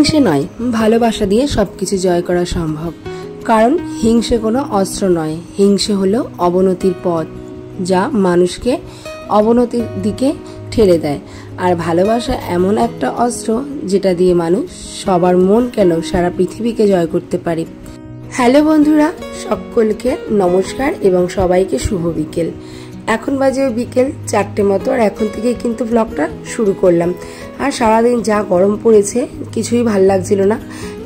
হিংসে নয়, ভালোবাসা দিয়ে সবকিছু জয় করা সম্ভব। কারণ হিংসে কোনো অস্ত্র নয়, হিংসে হলো অবনতির পথ, যা মানুষকে অবনতির দিকে ঠেলে দেয়। আর ভালোবাসা এমন একটা অস্ত্র যেটা দিয়ে মানুষ সবার মন কেন সারা পৃথিবীকে জয় করতে পারে। হ্যালো বন্ধুরা, সকলকে নমস্কার এবং সবাইকে শুভ বিকেল। এখন বাজে বিকেল 4টে মতো, আর এখন থেকে কিন্তু ব্লগটা শুরু করলাম। আর সারাদিন যা গরম পড়েছে, কিছুই ভাল লাগছিল না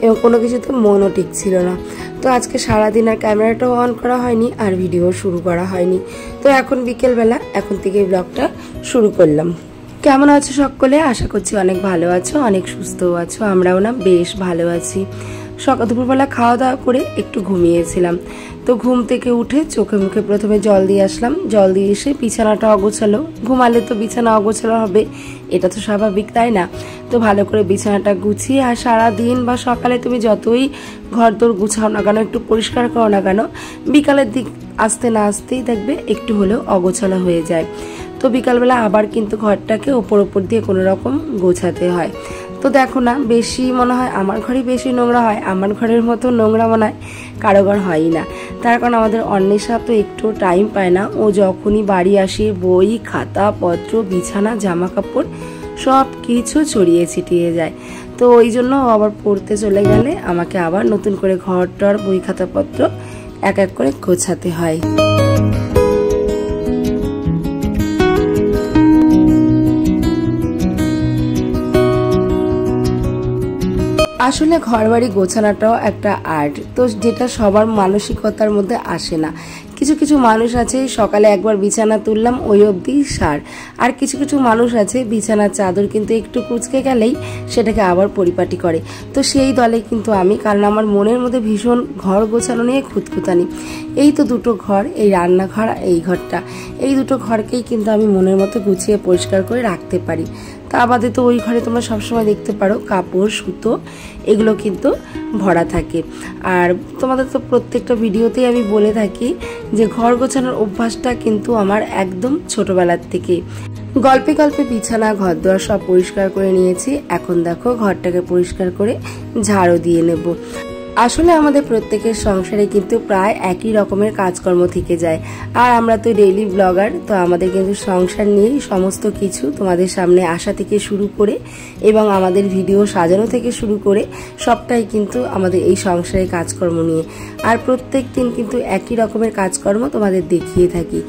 এবং কোনো কিছুতে মনও টিকছিল না। তো আজকে সারাদিন আর ক্যামেরাটাও অন করা হয়নি আর ভিডিও শুরু করা হয়নি। তো এখন বিকেলবেলা, এখন থেকে ব্লগটা শুরু করলাম। কেমন আছো সকলে? আশা করছি অনেক ভালো আছো, অনেক সুস্থও আছো। আমরাও না বেশ ভালো আছি। দুপুরবেলা খাওয়া দাওয়া করে একটু ঘুমিয়েছিলাম। তো ঘুম থেকে উঠে চোখে মুখে প্রথমে জল দিয়ে আসলাম। জল দিয়ে এসে বিছানাটা অগোছালো, ঘুমালে তো বিছানা অগোছালো হবে, এটা তো স্বাভাবিক, তাই না? তো ভালো করে বিছানাটা গুছিয়ে, আর সারাদিন বা সকালে তুমি যতই ঘর দোর গুছাও না কেন, একটু পরিষ্কার করো না কেন, বিকালের দিক আসতে না আসতেই দেখবে একটু হলেও অগোছালো হয়ে যায়। তো বিকালবেলা আবার কিন্তু ঘরটাকে ওপর দিয়ে কোনো রকম গোছাতে হয়। তো দেখো না, বেশি মনে হয় আমার ঘরই বেশি নোংরা হয়। আমার ঘরের মতো নোংরা মনে হয় কারো ঘর হয়ই না। তার কারণ আমাদের অন্বেষা তো একটু টাইম পায় না। ও যখনই বাড়ি আসে, বই, খাতা পত্র, বিছানা, জামা কাপড় সব কিছু ছড়িয়ে ছিটিয়ে যায়। তো ওই জন্য ও আবার পড়তে চলে গেলে আমাকে আবার নতুন করে ঘর টর, বই, খাতাপত্র এক এক করে গোছাতে হয়। আসলে ঘর বাড়ি গোছানোটাও একটা আর্ট, তো যেটা সবার মানসিকতার মধ্যে আসে না। কিছু কিছু মানুষ আছে সকালে একবার বিছানা তুললাম ওই অবধি সার, আর কিছু কিছু মানুষ আছে বিছানার চাদর কিন্তু একটু কুঁচকে গেলেই সেটাকে আবার পরিপাটি করে। তো সেই দলে কিন্তু আমি, কারণ আমার মনের মধ্যে ভীষণ ঘর গোছানো নিয়ে খুঁতখুঁতানি। এই তো দুটো ঘর, এই রান্নাঘর, এই ঘরটা, এই দুটো ঘরকেই কিন্তু আমি মনের মতো গুছিয়ে পরিষ্কার করে রাখতে পারি। তা বাদে তো ওই ঘরে তোমরা সবসময় দেখতে পারো কাপড়, সুতো এগুলো কিন্তু ভরা থাকে। আর তোমাদের তো প্রত্যেকটা ভিডিওতেই আমি বলে থাকি যে ঘর গোছানোর অভ্যাসটা কিন্তু আমার একদম ছোটবেলার থেকে। গল্পে গল্পে বিছানা, ঘর দুয়ার সব পরিষ্কার করে নিয়েছি। এখন দেখো ঘরটাকে পরিষ্কার করে ঝাড়ু দিয়ে নেব। আসলে আমাদের প্রত্যেকের সংসারে কিন্তু প্রায় একই রকমের কাজকর্ম থেকে যায়। আর আমরা তো ডেইলি ব্লগার, তো আমাদের কিন্তু সংসার নিয়েই সমস্ত কিছু তোমাদের সামনে আসা থেকে শুরু করে এবং আমাদের ভিডিও সাজানো থেকে শুরু করে সবটাই কিন্তু আমাদের এই সংসারের কাজকর্ম নিয়ে। আর প্রত্যেক দিন কিন্তু একই রকমের কাজকর্ম তোমাদের দেখিয়ে থাকি।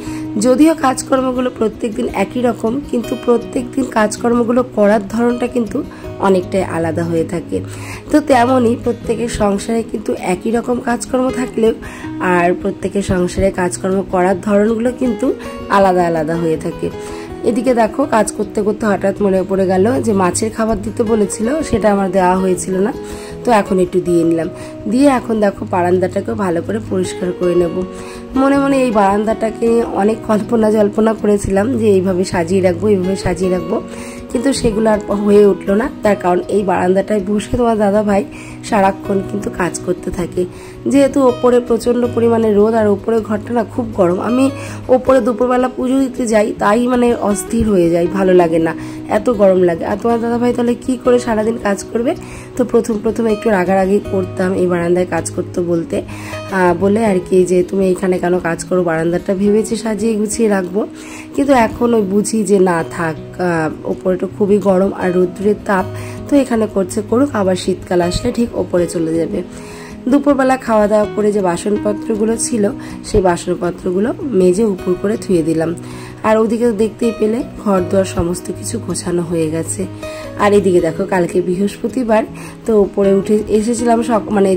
যদিও কাজকর্মগুলো প্রত্যেক দিন একই রকম, কিন্তু প্রত্যেক দিন কাজকর্মগুলো করার ধরনটা কিন্তু অনেকটাই আলাদা হয়ে থাকে। তো তেমনই প্রত্যেকের সংসারে কিন্তু একই রকম কাজকর্ম থাকলেও আর প্রত্যেকের সংসারে কাজকর্ম করার ধরনগুলো কিন্তু আলাদা আলাদা হয়ে থাকে। এদিকে দেখো কাজ করতে করতে হঠাৎ মনে পড়ে গেল যে মাছের খাবার দিতে বলেছিল, সেটা আমার দেওয়া হয়েছিল না। তো এখন একটু দিয়ে নিলাম। দিয়ে এখন দেখো বারান্দাটাকেও ভালো করে পরিষ্কার করে নেব। মনে মনে এই বারান্দাটাকে অনেক জল্পনা করেছিলাম যে এইভাবে সাজিয়ে রাখবো, এইভাবে সাজিয়ে রাখবো, কিন্তু সেগুলো আর হয়ে উঠলো না। তার কারণ এই বারান্দাটায় বসে তোমার দাদা ভাই সারাক্ষণ কিন্তু কাজ করতে থাকে। যেহেতু ওপরে প্রচণ্ড পরিমাণে রোদ, আর ওপরে ঘরটা না খুব গরম। আমি ওপরে দুপুরবেলা পুজো দিতে যাই, তাই মানে অস্থির হয়ে যাই, ভালো লাগে না, এত গরম লাগে। আর তোমার দাদা ভাই তাহলে কি করে সারাদিন কাজ করবে? তো প্রথম একটু রাগারাগি করতাম এই বারান্দায় কাজ করতে বলে আর কি, যে তুমি এইখানে কেন কাজ করো, বারান্দাটা ভেবেছি সাজিয়ে গুছিয়ে রাখবো। কিন্তু এখন ওই বুঝি যে না থাক, ওপরেটা খুবই গরম আর রৌদ্রের তাপ, তো এখানে করুক, আবার শীতকাল আসলে ঠিক ওপরে চলে যাবে। দুপুরবেলা খাওয়া দাওয়া করে যে বাসনপত্রগুলো ছিল, সেই বাসনপত্রগুলো মেজে উপর করে ধুয়ে দিলাম। আর ওদিকে দেখতেই পেলে ঘর দুয়ার সমস্ত কিছু গোছানো হয়ে গেছে। আর এদিকে দেখো কালকে বৃহস্পতিবার, তো উপরে উঠে এসেছিলাম,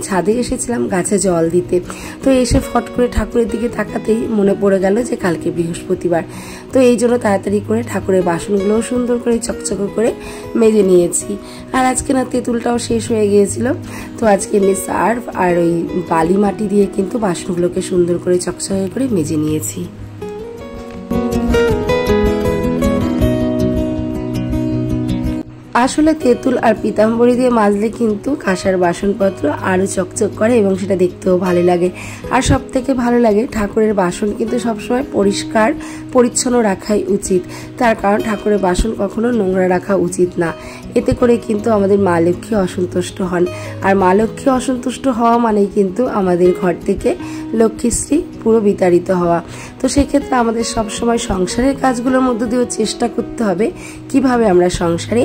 ছাদে এসেছিলাম গাছে জল দিতে। তো এসে ফট করে ঠাকুরের দিকে তাকাতেই মনে পড়ে গেল যে কালকে বৃহস্পতিবার। তো এই জন্য তাড়াতাড়ি করে ঠাকুরের বাসনগুলোও সুন্দর করে চকচকে করে মেজে নিয়েছি। আর আজকে না তেঁতুলটাও শেষ হয়ে গিয়েছিল, তো আজকে এমনি সার্ফ আর ওই বালি মাটি দিয়ে কিন্তু বাসনগুলোকে সুন্দর করে চকচকে করে মেজে নিয়েছি। আসলে তেঁতুল আর পিতাম্বরী দিয়ে মাজলে কিন্তু কাঁসার বাসনপত্র আরও চকচক করে এবং সেটা দেখতেও ভালো লাগে। আর সব থেকে ভালো লাগে ঠাকুরের বাসন কিন্তু সবসময় পরিষ্কার পরিচ্ছন্ন রাখাই উচিত, তার কারণ ঠাকুরের বাসন কখনো নোংরা রাখা উচিত না। এতে করে কিন্তু আমাদের মা লক্ষ্মী অসন্তুষ্ট হন, আর মা লক্ষ্মী অসন্তুষ্ট হওয়া মানেই কিন্তু আমাদের ঘর থেকে লক্ষ্মীশ্রী পুরো বিতাড়িত হওয়া। তো সেক্ষেত্রে আমাদের সবসময় সংসারের কাজগুলোর মধ্যে দিয়েও চেষ্টা করতে হবে কিভাবে আমরা সংসারে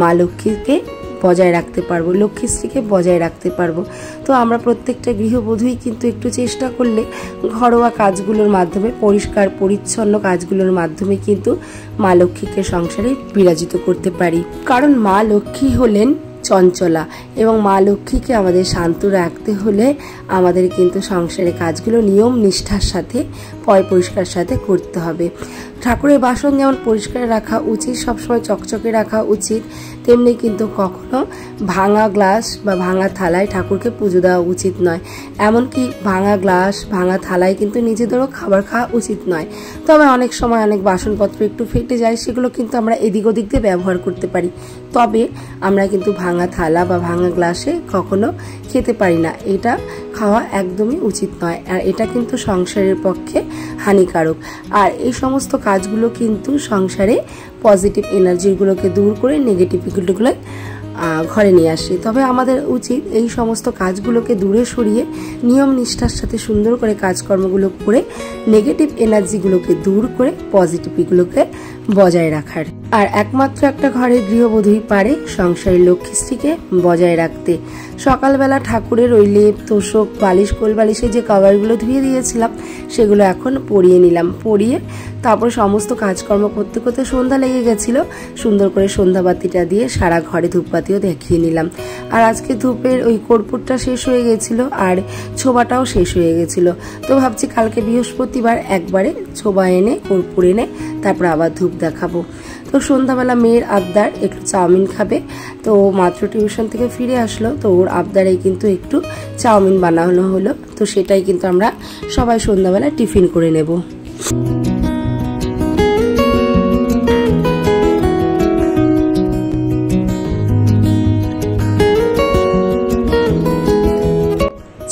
মা লক্ষ্মীকে বজায় রাখতে পারবো, লক্ষ্মীশ্রীকে বজায় রাখতে পারবো। তো আমরা প্রত্যেকটা গৃহবধূই কিন্তু একটু চেষ্টা করলে ঘরোয়া কাজগুলোর মাধ্যমে, পরিষ্কার পরিচ্ছন্ন কাজগুলোর মাধ্যমে কিন্তু মা লক্ষ্মীকে সংসারে বিরাজিত করতে পারি। কারণ মা লক্ষ্মী হলেন চঞ্চলা এবং মা লক্ষ্মীকে আমাদের শান্ত রাখতে হলে আমাদের কিন্তু সংসারের কাজগুলো নিয়ম নিষ্ঠার সাথে পরিষ্কার সাথে করতে হবে। ঠাকুরের বাসন যেমন পরিষ্কার রাখা উচিত, সবসময় চকচকে রাখা উচিত, তেমনি কিন্তু কখনো ভাঙা গ্লাস বা ভাঙা থালায় ঠাকুরকে পুজো দেওয়া উচিত নয়। এমনকি ভাঙা গ্লাস ভাঙা থালায় কিন্তু নিজেদেরও খাবার খাওয়া উচিত নয়। তবে অনেক সময় অনেক বাসনপত্র একটু ফেটে যায়, সেগুলো কিন্তু আমরা এদিক ওদিক দিয়ে ব্যবহার করতে পারি। তবে আমরা কিন্তু ভাঙা থালা বা ভাঙা গ্লাসে কখনো খেতে পারি না, এটা খাওয়া একদমই উচিত নয়, আর এটা কিন্তু সংসারের পক্ষে হানিকারক। আর এই সমস্ত কাজগুলো কিন্তু সংসারে পজিটিভ এনার্জিগুলোকে দূর করে নেগেটিভগুলো ঘরে নিয়ে আসে। তবে আমাদের উচিত এই সমস্ত কাজগুলোকে দূরে সরিয়ে নিয়ম নিষ্ঠার সাথে সুন্দর করে কাজকর্মগুলো করে নেগেটিভ এনার্জিগুলোকে দূর করে পজিটিভগুলোকে বজায় রাখার। আর একমাত্র একটা ঘরের গৃহবধূই পারে সংসারের লক্ষ্মীশ্রীকে বজায় রাখতে। সকালবেলা ঠাকুরের ওই লেপ তোষক বালিশ কোল বালিশে যে কভারগুলো ধুয়ে দিয়েছিলাম সেগুলো এখন পরিয়ে নিলাম। পরিয়ে তারপর সমস্ত কাজকর্ম করতে করতে সন্ধ্যা লেগে গেছিলো, সুন্দর করে সন্ধ্যাবাতিটা দিয়ে সারা ঘরে ধূপবাতিও দেখিয়ে নিলাম। আর আজকে ধূপের ওই কর্পূরটা শেষ হয়ে গেছিলো আর ছোবাটাও শেষ হয়ে গেছিলো। তো ভাবছি কালকে বৃহস্পতিবার একবারে ছোবা এনে কর্পূর এনে তারপর আবার ধূপ দেখাবো। তো সন্ধ্যাবেলা মেয়ের আবদার একটু চাউমিন খাবে, তো মাত্র টিউশন থেকে ফিরে আসলো, তো ওর আবদারে কিন্তু একটু চাউমিন বানানো হলো। তো সেটাই কিন্তু আমরা সবাই সন্ধ্যাবেলা টিফিন করে নেব।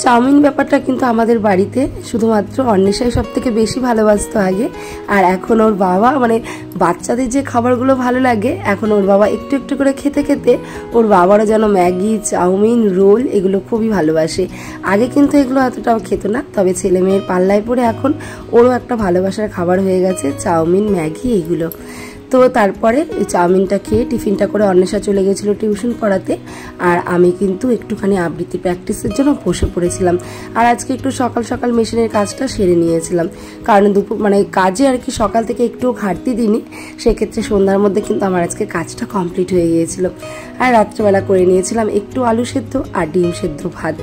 চাউমিন ব্যাপারটা কিন্তু আমাদের বাড়িতে শুধুমাত্র অন্বেষাই সব থেকে বেশি ভালোবাসতো আগে, আর এখন ওর বাবা মানে বাচ্চাদের যে খাবারগুলো ভালো লাগে এখন ওর বাবা একটু একটু করে খেতে খেতে ওর বাবারও যেন ম্যাগি চাউমিন রোল এগুলো খুবই ভালোবাসে। আগে কিন্তু এগুলো এতটাও খেত না, তবে ছেলে মেয়ের পাল্লায় পড়ে এখন ওরও একটা ভালোবাসার খাবার হয়ে গেছে চাউমিন ম্যাগি এগুলো। তো তারপরে এই চাউমিনটা খেয়ে টিফিনটা করে অন্বেষা চলে গেছিলো টিউশন পড়াতে, আর আমি কিন্তু একটুখানি আবৃত্তি প্র্যাকটিসের জন্য বসে পড়েছিলাম। আর আজকে একটু সকাল সকাল মেশিনের কাজটা সেরে নিয়েছিলাম, কারণ দুপুর মানে কাজে আর কি সকাল থেকে একটু ঘাটতি দিইনি, সেক্ষেত্রে সন্ধ্যার মধ্যে কিন্তু আমার আজকে কাজটা কমপ্লিট হয়ে গিয়েছিলো। আর রাত্রেবেলা করে নিয়েছিলাম একটু আলু সেদ্ধ আর ডিম সেদ্ধ ভাত।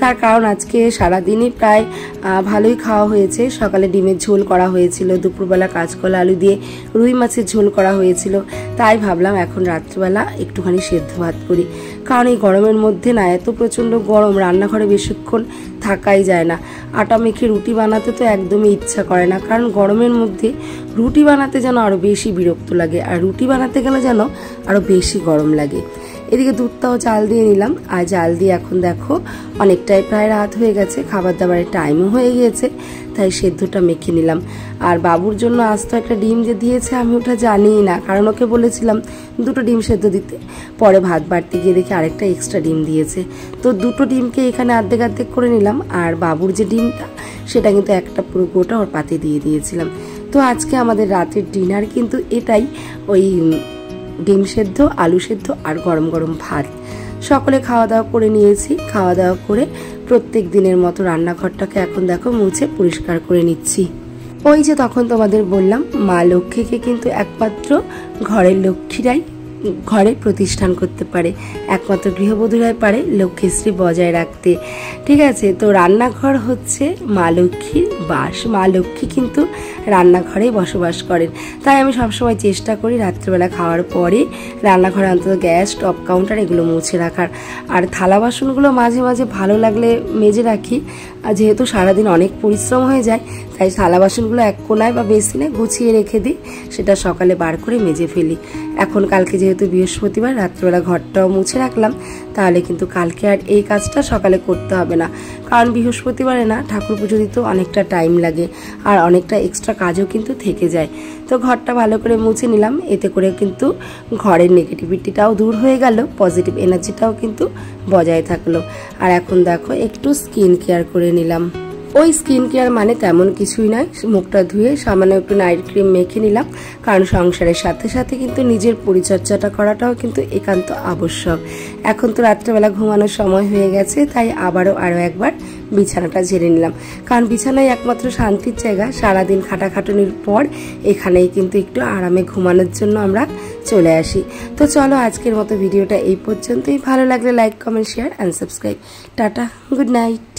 তার কারণ আজকে সারাদিনই প্রায় ভালোই খাওয়া হয়েছে। সকালে ডিমের ঝোল করা হয়েছিল, দুপুরবেলা কাঁচকলা আলু দিয়ে রুই মাছের ঝোল করা হয়েছিল, তাই ভাবলাম এখন রাত্রিবেলা একটুখানি সেদ্ধ ভাত করি। কারণ এই গরমের মধ্যে না এত প্রচণ্ড গরম, রান্নাঘরে বেশিক্ষণ থাকাই যায় না। আটা মেখে রুটি বানাতে তো একদমই ইচ্ছা করে না, কারণ গরমের মধ্যে রুটি বানাতে যেন আরও বেশি বিরক্ত লাগে, আর রুটি বানাতে গেলে যেন আরও বেশি গরম লাগে। এদিকে দুধটাও চাল দিয়ে নিলাম, আর জাল দিয়ে এখন দেখো অনেকটাই প্রায় রাত হয়ে গেছে, খাবার দাবারের টাইমও হয়ে গিয়েছে, তাই সেদ্ধটা মেখে নিলাম। আর বাবুর জন্য আজ তো একটা ডিম যে দিয়েছে আমি ওটা জানিই না, কারণ ওকে বলেছিলাম দুটো ডিম সেদ্ধ দিতে, পরে ভাত বাড়তে গিয়ে দেখি আরেকটা এক্সট্রা ডিম দিয়েছে। তো দুটো ডিমকে এখানে অর্ধেক অর্ধেক করে নিলাম, আর বাবুর যে ডিমটা সেটা কিন্তু একটা পুরো গোটা ওর পাতে দিয়ে দিয়েছিলাম। তো আজকে আমাদের রাতের ডিনার কিন্তু এটাই, ওই ডিম সেদ্ধ আলু সেদ্ধ আর গরম গরম ভাত। সকলে খাওয়া দাওয়া করে নিয়েছি, খাওয়া দাওয়া করে প্রত্যেক দিনের মতো রান্নাঘরটাকে এখন দেখো মুছে পরিষ্কার করে নিচ্ছি। ওই যে তখন তোমাদের বললাম মা লক্ষ্মীকে কিন্তু একমাত্র ঘরের লক্ষ্মীরাই ঘরে প্রতিষ্ঠান করতে পারে, একমাত্র গৃহবধূরাই পারে লক্ষ্মীশ্রী বজায় রাখতে। ঠিক আছে, তো রান্নাঘর হচ্ছে মা লক্ষ্মীর বাস, মা লক্ষ্মী কিন্তু রান্নাঘরেই বসবাস করেন। তাই আমি সবসময় চেষ্টা করি রাত্রিবেলা খাওয়ার পরে রান্নাঘরে অন্তত গ্যাস টপ কাউন্টার এগুলো মুছে রাখার। আর থালা বাসনগুলো মাঝে মাঝে ভালো লাগলে মেজে রাখি, আর যেহেতু সারাদিন অনেক পরিশ্রম হয়ে যায় তাই থালা বাসনগুলো এক কোনায় বা বেসিনে গুছিয়ে রেখে দিই, সেটা সকালে বার করে মেজে ফেলি। এখন কালকে যেহেতু যেহেতু বৃহস্পতিবার রাত্রবেলা ঘরটাও মুছে রাখলাম, তাহলে কিন্তু কালকে আর এই কাজটা সকালে করতে হবে না। কারণ বৃহস্পতিবারে না ঠাকুর পুজো দিতেও অনেকটা টাইম লাগে আর অনেকটা এক্সট্রা কাজও কিন্তু থেকে যায়। তো ঘরটা ভালো করে মুছে নিলাম, এতে করে কিন্তু ঘরের নেগেটিভিটিটাও দূর হয়ে গেল, পজিটিভ এনার্জিটাও কিন্তু বজায় থাকলো। আর এখন দেখো একটু স্কিন কেয়ার করে নিলাম। ওই স্কিন কেয়ার মানে তেমন কিছুই নয়, মুখটা ধুয়ে সামান্য একটু নাইট ক্রিম মেখে নিলাম, কারণ সংসারের সাথে সাথে কিন্তু নিজের পরিচর্যাটা করাটাও কিন্তু একান্ত আবশ্যক। এখন তো রাত্রেবেলা ঘুমানোর সময় হয়ে গেছে, তাই আরও একবার বিছানাটা ঝেড়ে নিলাম, কারণ বিছানায় একমাত্র শান্তির জায়গা। সারাদিন খাটাখাটুনির পর এখানেই কিন্তু একটু আরামে ঘুমানোর জন্য আমরা চলে আসি। তো চলো আজকের মতো ভিডিওটা এই পর্যন্তই। ভালো লাগলে like, comment, share and subscribe. Tata, good night.